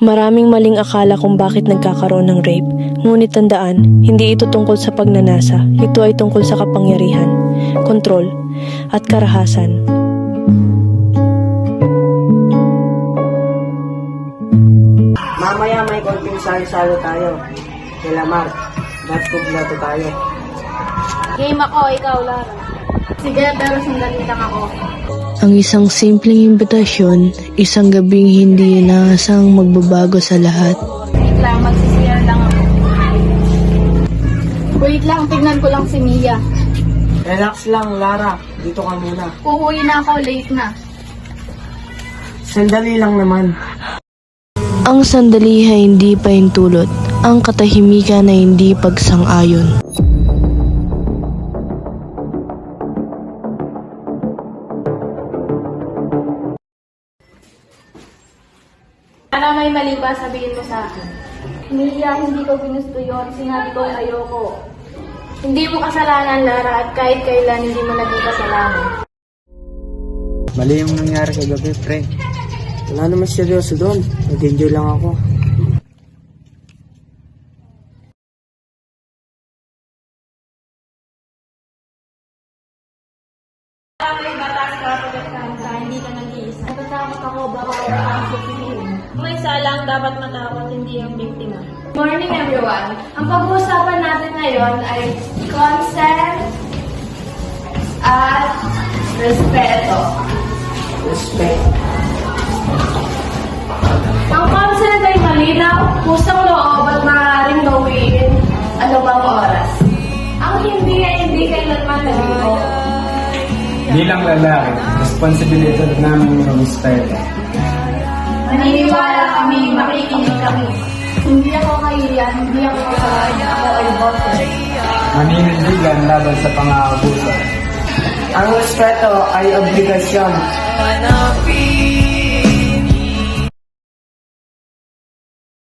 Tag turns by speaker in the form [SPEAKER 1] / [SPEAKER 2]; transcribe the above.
[SPEAKER 1] Maraming maling akala kung bakit nagkakaroon ng rape. Ngunit tandaan, hindi ito tungkol sa pagnanasa. Ito ay tungkol sa kapangyarihan, kontrol, at karahasan.
[SPEAKER 2] Mamaya may konting salo-salo tayo. Kila Mark, ba't puglato tayo?
[SPEAKER 3] Game ako, ikaw, Lara. Sige, pero sandali lang ako.
[SPEAKER 1] Ang isang simpleng imbitasyon, isang gabing hindi inaasang magbabago sa lahat.
[SPEAKER 3] Wait lang, magsisiyar lang ako. Wait lang, tignan ko lang si Mia.
[SPEAKER 2] Relax lang, Lara. Dito ka muna.
[SPEAKER 3] Uuwi na ako, late na.
[SPEAKER 2] Sandali lang naman.
[SPEAKER 1] Ang sandali ay hindi pahintulot, ang katahimikan ay hindi pagsang-ayon.
[SPEAKER 3] Para may mali ba, sabihin mo sa akin. Mia, hindi ko ginusto yun. Sinabi ko ayoko. Hindi mo kasalanan, Lara, at kahit kailan hindi mo naging kasalanan.
[SPEAKER 2] Mali yung nangyari kagabi, pre. Wala naman seryoso doon. Nag-enjoy lang ako.
[SPEAKER 3] May batas para protektahan ka, hindi ka nag-iisa. Natatakot ako, baka wala kang sipilin. May salang dapat matakot, hindi ang biktima. Morning everyone! Ang pag-uusapan natin ngayon ay consent at respeto.
[SPEAKER 2] Respect.
[SPEAKER 3] Ang consent ay malinaw, pusang loob at maaaring gawin anumang oras. Ang hindi ay hindi kailanman naligo.
[SPEAKER 4] Bilang lalaki, responsibilidad namin yung respeto.
[SPEAKER 3] Naniniwala kami, makikinig kami. Hindi ako kahiyan, hindi ako kasalanan, ako ay boses.
[SPEAKER 4] Maninindigan laban sa pang-aabuso.
[SPEAKER 2] Ang respeto ay obligasyon.